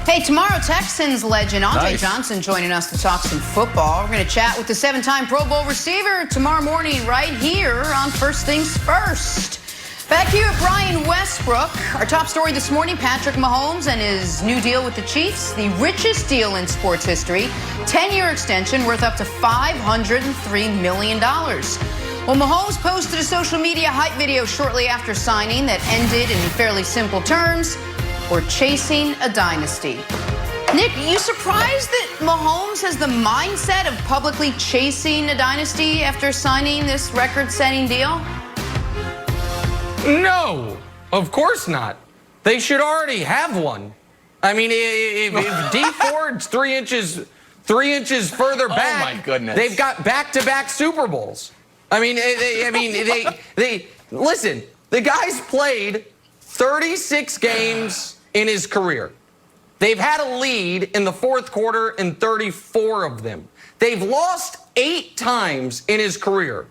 Hey, tomorrow Texans legend Andre Nice. Johnson joining us to talk some football. We're going to chat with the 7-time Pro Bowl receiver tomorrow morning right here on First Things First. Back here at Brian Westbrook, our top story this morning, Patrick Mahomes and his new deal with the Chiefs, the richest deal in sports history, 10-year extension worth up to $503 million. Well, Mahomes posted a social media hype video shortly after signing that ended in fairly simple terms: we're chasing a dynasty. Nick, you surprised that Mahomes has the mindset of publicly chasing a dynasty after signing this record-setting deal? No, of course not. They should already have one. I mean, if D Ford's 3 inches further back, oh my goodness, they've got back-to-back Super Bowls. I mean, they listen. The guy's played 36 games in his career. They've had a lead in the fourth quarter in 34 of them. They've lost 8 times in his career.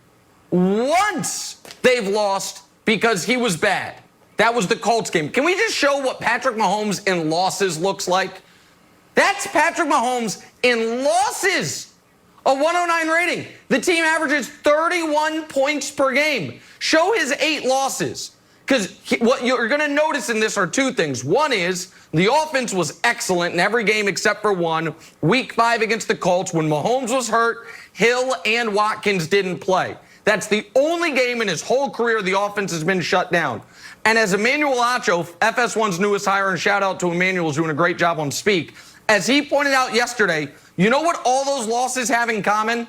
Once they've lost because he was bad. That was the Colts game. Can we just show what Patrick Mahomes in losses looks like? That's Patrick Mahomes in losses. A 109 rating. The team averages 31 points per game. Show his 8 losses. Because what you're going to notice in this are 2 things. One is the offense was excellent in every game except for one. Week 5 against the Colts when Mahomes was hurt, Hill and Watkins didn't play. That's the only game in his whole career the offense has been shut down. And as Emmanuel Acho, FS1's newest hire, and shout out to Emmanuel, who's doing a great job on Speak, as he pointed out yesterday, you know what all those losses have in common?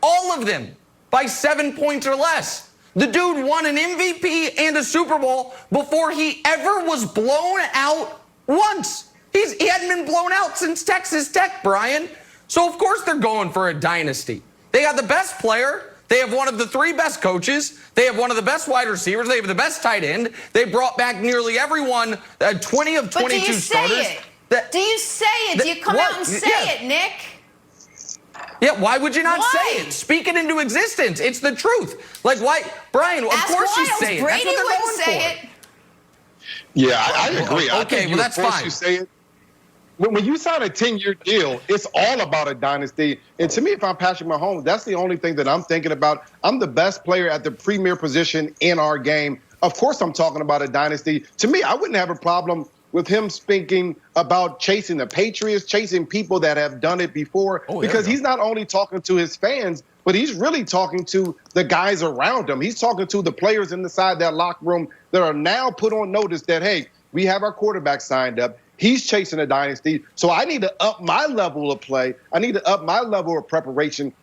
All of them by 7 points or less. The dude won an MVP and a Super Bowl before he ever was blown out once. He hadn't been blown out since Texas Tech, Brian. So, of course, they're going for a dynasty. They got the best player. They have one of the 3 best coaches. They have one of the best wide receivers. They have the best tight end. They brought back nearly everyone, 20 of 22 but do you starters. Say it? Do you say it? Do you come out and say it, Nick? Yeah, why would you not Why? say it? Speak it into existence. It's the truth. Like, why? Brian, of course you say it. Brady That's what they're wouldn't going say for. it. Yeah, I agree. I Okay, think well, that's fine. You say it. When you sign a 10-year deal, it's all about a dynasty. And to me, if I'm Patrick Mahomes, that's the only thing that I'm thinking about. I'm the best player at the premier position in our game. Of course, I'm talking about a dynasty. To me, I wouldn't have a problem with him speaking about chasing the Patriots, chasing people that have done it before, because he's not only talking to his fans, but he's really talking to the guys around him. He's talking to the players inside that locker room that are now put on notice that, hey, we have our quarterback signed up. He's chasing a dynasty. So I need to up my level of play. I need to up my level of preparation.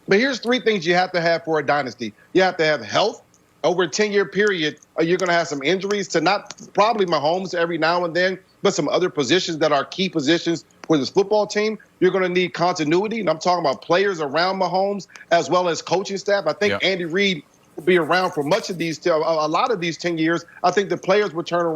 But here's 3 things you have to have for a dynasty. You have to have health. Over a 10-year period, you're going to have some injuries to not probably Mahomes every now and then, but some other positions that are key positions for this football team. You're going to need continuity, and I'm talking about players around Mahomes as well as coaching staff. I think Andy Reid will be around for much of these, a lot of these 10 years. I think the players will turn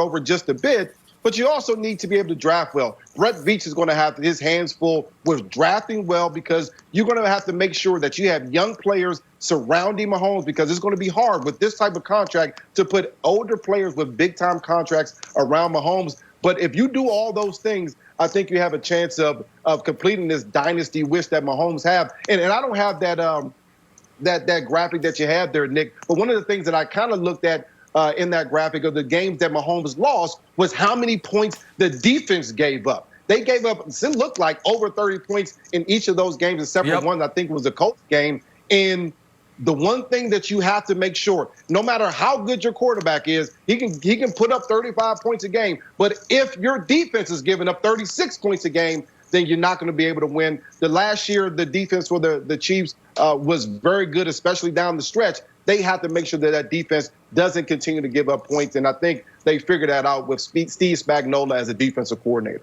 over just a bit. But you also need to be able to draft well. Brett Veach is going to have his hands full with drafting well, because you're going to have to make sure that you have young players surrounding Mahomes, because it's going to be hard with this type of contract to put older players with big-time contracts around Mahomes. But if you do all those things, I think you have a chance of completing this dynasty wish that Mahomes have. And I don't have that graphic that you have there, Nick. But one of the things that I kind of looked at in that graphic of the games that Mahomes lost was how many points the defense gave up. They gave up, it looked like, over 30 points in each of those games, except for one, I think was a Colts game. And the one thing that you have to make sure, no matter how good your quarterback is, he can put up 35 points a game. But if your defense is giving up 36 points a game, then you're not going to be able to win. The last year, the defense for the Chiefs was very good, especially down the stretch. They have to make sure that defense doesn't continue to give up points. And I think they figured that out with Steve Spagnuolo as a defensive coordinator.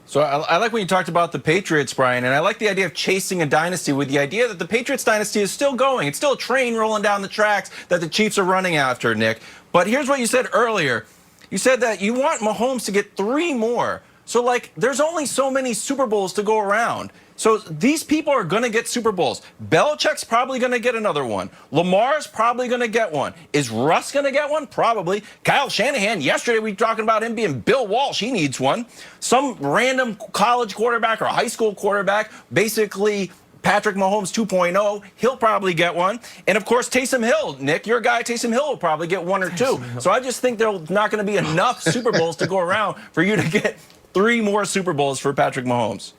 So I like when you talked about the Patriots, Brian, and I like the idea of chasing a dynasty, with the idea that the Patriots dynasty is still going. It's still a train rolling down the tracks that the Chiefs are running after, Nick. But here's what you said earlier. You said that you want Mahomes to get 3 more So, like, there's only so many Super Bowls to go around. So these people are going to get Super Bowls. Belichick's probably going to get another one. Lamar's probably going to get one. Is Russ going to get one? Probably. Kyle Shanahan, yesterday we were talking about him being Bill Walsh. He needs one. Some random college quarterback or high school quarterback, basically Patrick Mahomes 2.0, he'll probably get one. And, of course, Taysom Hill. Nick, your guy Taysom Hill will probably get one or two. So I just think there's not going to be enough Super Bowls to go around for you to get 3 more Super Bowls for Patrick Mahomes.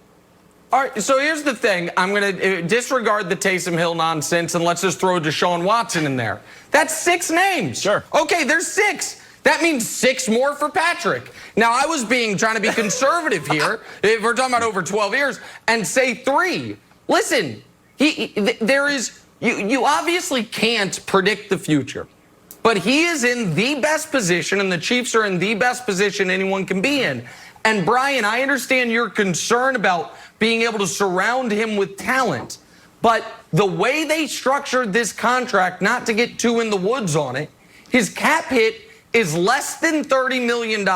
All right, so here's the thing. I'm going to disregard the Taysom Hill nonsense, and let's just throw Deshaun Watson in there. That's 6 names. Sure. Okay, there's 6. That means 6 more for Patrick. Now, I was trying to be conservative here, if we're talking about over 12 years, and say 3. Listen, you obviously can't predict the future, but he is in the best position, and the Chiefs are in the best position anyone can be in. And Brian, I understand your concern about being able to surround him with talent, but the way they structured this contract, not to get too in the woods on it, his cap hit is less than $30 million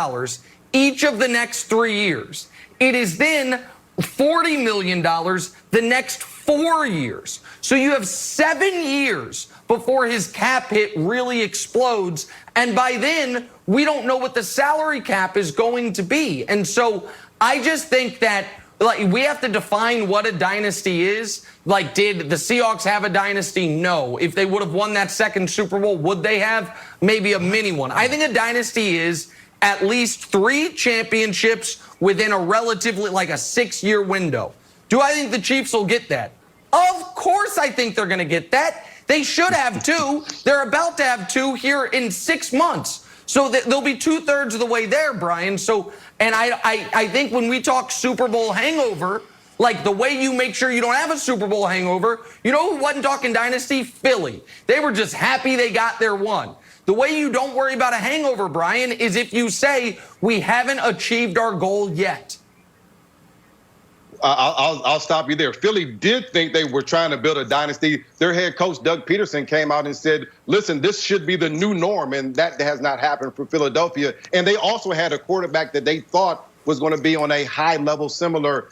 each of the next 3 years. It is then $40 million the next 4 years. So you have 7 years before his cap hit really explodes. And by then, we don't know what the salary cap is going to be. And so I just think that we have to define what a dynasty is. Like, did the Seahawks have a dynasty? No. If they would have won that second Super Bowl, would they have? Maybe a mini one. I think a dynasty is at least 3 championships within a relatively, like a 6-year window. Do I think the Chiefs will get that? Of course I think they're going to get that. They should have 2. They're about to have 2 here in 6 months. So they'll be 2/3 of the way there, Brian. So, and I think when we talk Super Bowl hangover, like the way you make sure you don't have a Super Bowl hangover, you know who wasn't talking dynasty? Philly. They were just happy they got their one. The way you don't worry about a hangover, Brian, is if you say we haven't achieved our goal yet. I'll stop you there. Philly did think they were trying to build a dynasty. Their head coach, Doug Peterson, came out and said, listen, this should be the new norm, and that has not happened for Philadelphia. And they also had a quarterback that they thought was going to be on a high level, similar,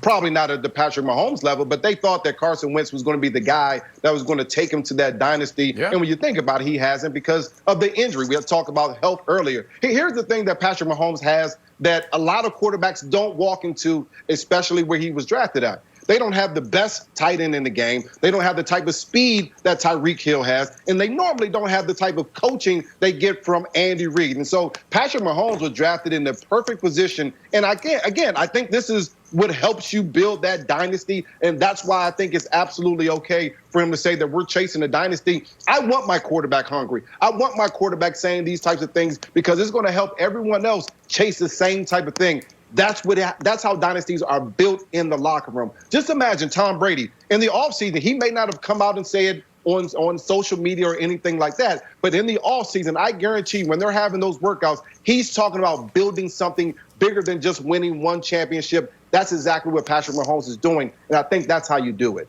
probably not at the Patrick Mahomes level, but they thought that Carson Wentz was going to be the guy that was going to take him to that dynasty. Yeah. And when you think about it, he hasn't because of the injury. We had talked about health earlier. Here's the thing that Patrick Mahomes has that a lot of quarterbacks don't walk into, especially where he was drafted at. They don't have the best tight end in the game. They don't have the type of speed that Tyreek Hill has. And they normally don't have the type of coaching they get from Andy Reid. And so Patrick Mahomes was drafted in the perfect position. And again, I think this is what helps you build that dynasty. And that's why I think it's absolutely okay for him to say that we're chasing a dynasty. I want my quarterback hungry. I want my quarterback saying these types of things because it's going to help everyone else chase the same type of thing. That's how dynasties are built in the locker room. Just imagine Tom Brady in the offseason. He may not have come out and said on social media or anything like that, but in the offseason, I guarantee when they're having those workouts, he's talking about building something bigger than just winning one championship. That's exactly what Patrick Mahomes is doing, and I think that's how you do it.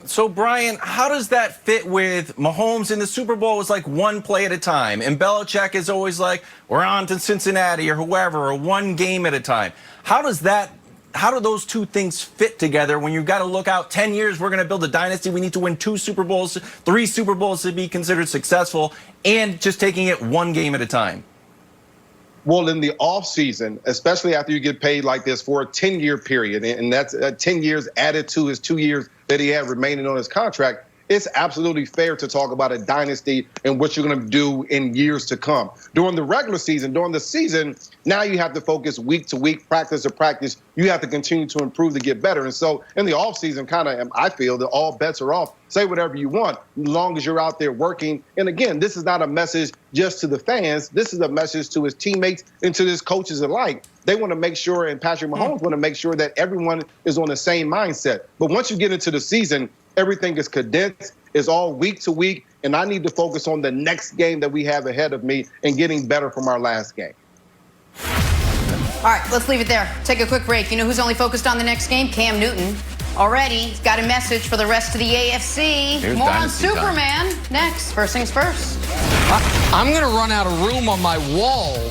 So, Brian, how does that fit with Mahomes in the Super Bowl? Was like one play at a time. And Belichick is always like, we're on to Cincinnati or whoever, or one game at a time. How do those two things fit together when you've got to look out 10 years, we're going to build a dynasty, we need to win 2 Super Bowls, 3 Super Bowls to be considered successful, and just taking it one game at a time? Well, in the offseason, especially after you get paid like this for a 10-year period, and that's 10 years added to his 2 years that he had remaining on his contract, it's absolutely fair to talk about a dynasty and what you're going to do in years to come. During the regular season, during the season, now you have to focus week to week, practice to practice. You have to continue to improve to get better. And so in the offseason, kind of, I feel that all bets are off. Say whatever you want, as long as you're out there working. And again, this is not a message just to the fans. This is a message to his teammates and to his coaches alike. They want to make sure, and Patrick Mahomes want to make sure that everyone is on the same mindset. But once you get into the season, everything is condensed. It's all week to week, and I need to focus on the next game that we have ahead of me and getting better from our last game. All right, let's leave it there. Take a quick break. You know who's only focused on the next game? Cam Newton. Already, he's got a message for the rest of the AFC. Here's More on Dynasty Superman next. First things first. I'm going to run out of room on my wall